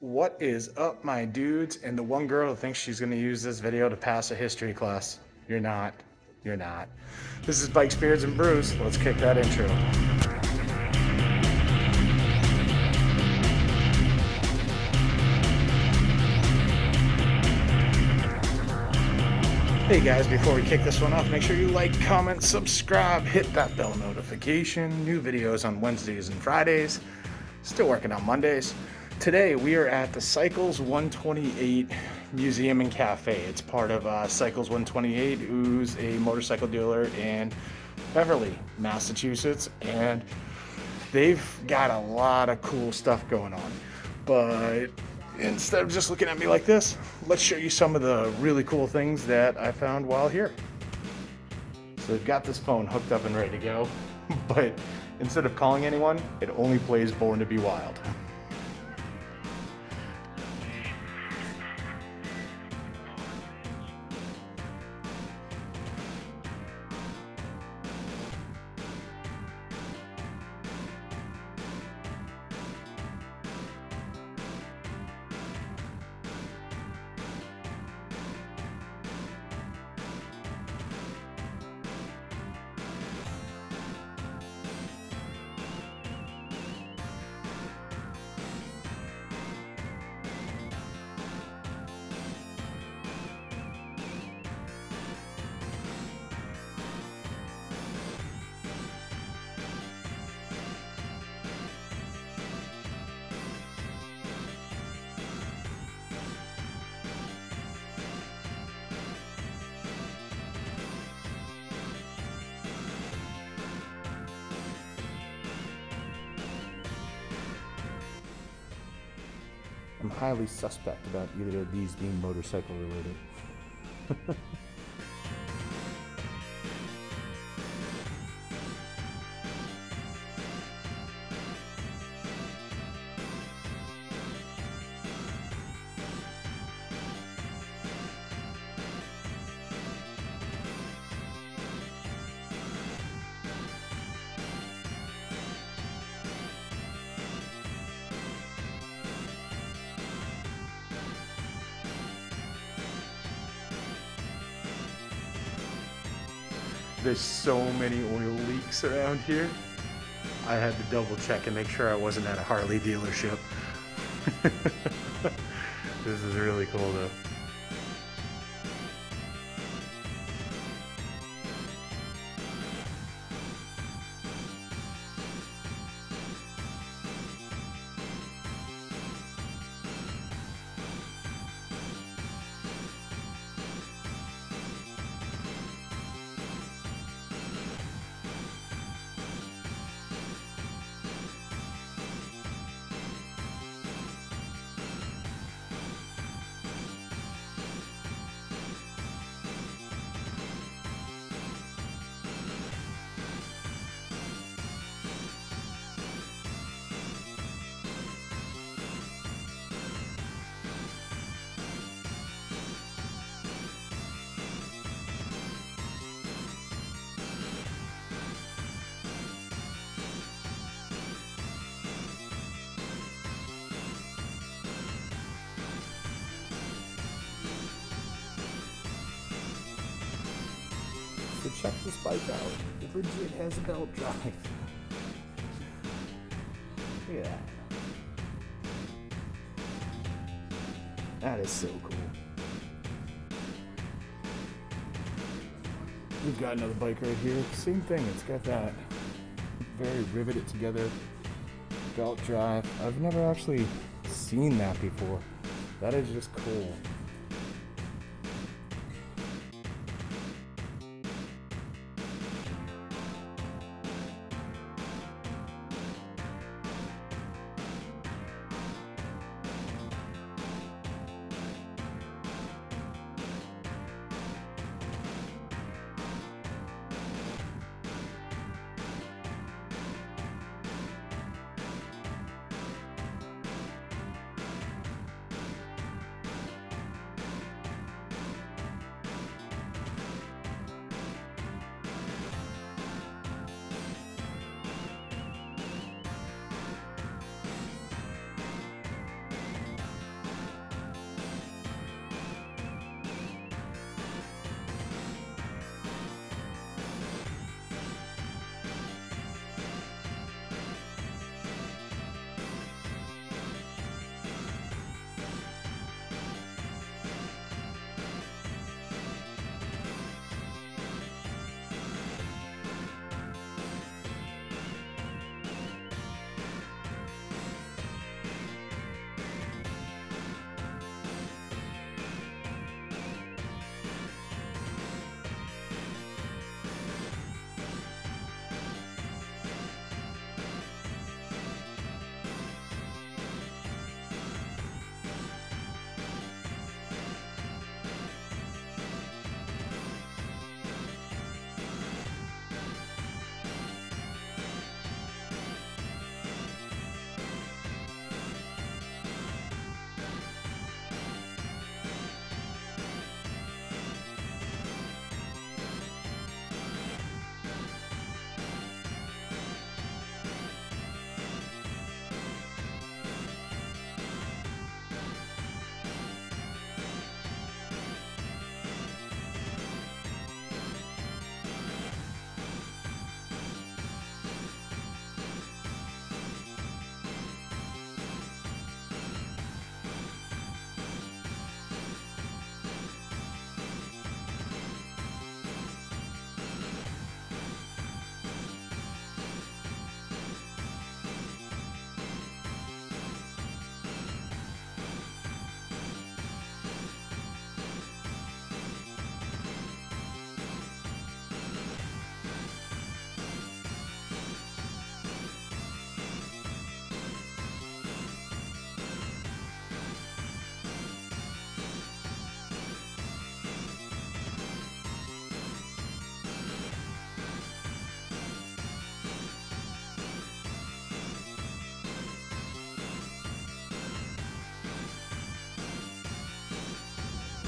What is up, my dudes, and the one girl who thinks she's going to use this video to pass a history class? You're not. You're not. This is Bike Spirits and Brews. Let's kick that intro. Hey guys, before we kick this one off, make sure you like, comment, subscribe, hit that bell notification. New videos on Wednesdays and Fridays. Still working on Mondays. Today we are at the Cycles 128 Museum and Cafe. It's part of Cycles 128, who's a motorcycle dealer in Beverly, Massachusetts, and they've got a lot of cool stuff going on. But instead of just looking at me like this, let's show you some of the really cool things that I found while here. So they've got this phone hooked up and ready to go, but instead of calling anyone, it only plays Born to Be Wild. I'm highly suspect about either of these being motorcycle related. There's so many oil leaks around here. I had to double check and make sure I wasn't at a Harley dealership. This is really cool though. So check this bike out. It legit has a belt drive. Look at that. That is so cool. We've got another bike right here. Same thing. It's got that very riveted together belt drive. I've never actually seen that before. That is just cool.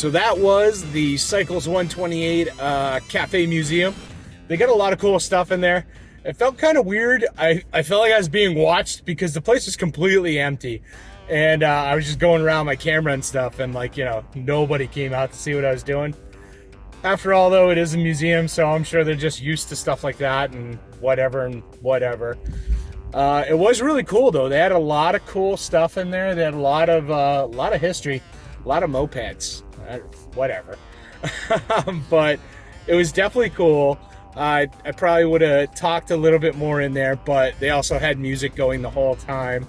So that was the Cycles 128 Cafe Museum. They got a lot of cool stuff in there. It felt kind of weird. I felt like I was being watched because the place was completely empty. And I was just going around my camera and stuff, and like, you know, nobody came out to see what I was doing. After all, though, it is a museum, so I'm sure they're just used to stuff like that and whatever and whatever. It was really cool, though. They had a lot of cool stuff in there. They had a lot of history, a lot of mopeds, whatever. But it was definitely cool. I probably would have talked a little bit more in there, but they also had music going the whole time.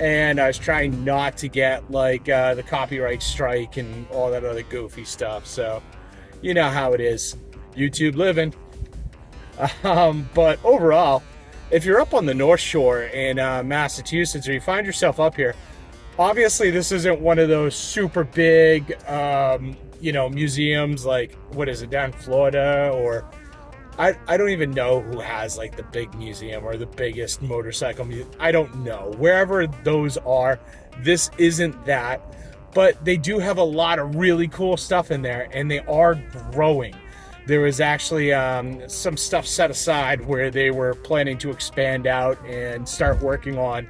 And I was trying not to get like the copyright strike and all that other goofy stuff. So you know how it is, YouTube living. But overall, if you're up on the North Shore in Massachusetts, or you find yourself up here, obviously this isn't one of those super big, you know, museums like, what is it, down in Florida, or I don't even know who has like the big museum or the biggest motorcycle museum. I don't know. Wherever those are, this isn't that. But they do have a lot of really cool stuff in there, and they are growing. There was actually some stuff set aside where they were planning to expand out and start working on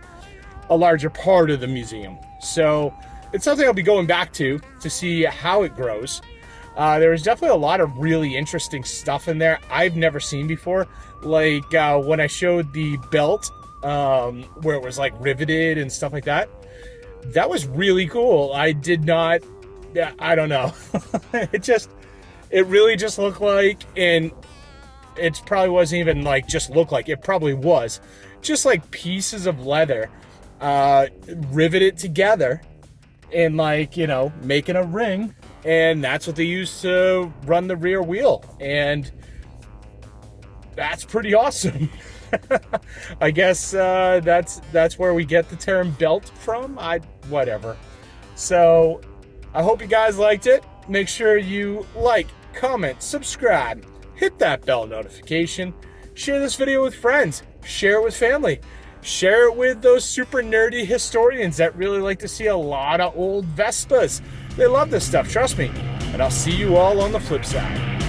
a larger part of the museum. So it's something I'll be going back to see how it grows. There was definitely a lot of really interesting stuff in there I've never seen before. Like when I showed the belt where it was like riveted and stuff like that. That was really cool. I did not, I don't know. It really just looked like, and it probably wasn't even like just looked like, it probably was just like pieces of leather riveted together and like, you know, making a ring. And that's what they use to run the rear wheel. And that's pretty awesome. I guess that's where we get the term belt from. Whatever. So I hope you guys liked it. Make sure you like, comment, subscribe, hit that bell notification, share this video with friends, share it with family, share it with those super nerdy historians that really like to see a lot of old Vespas. They love this stuff, trust me. And I'll see you all on the flip side.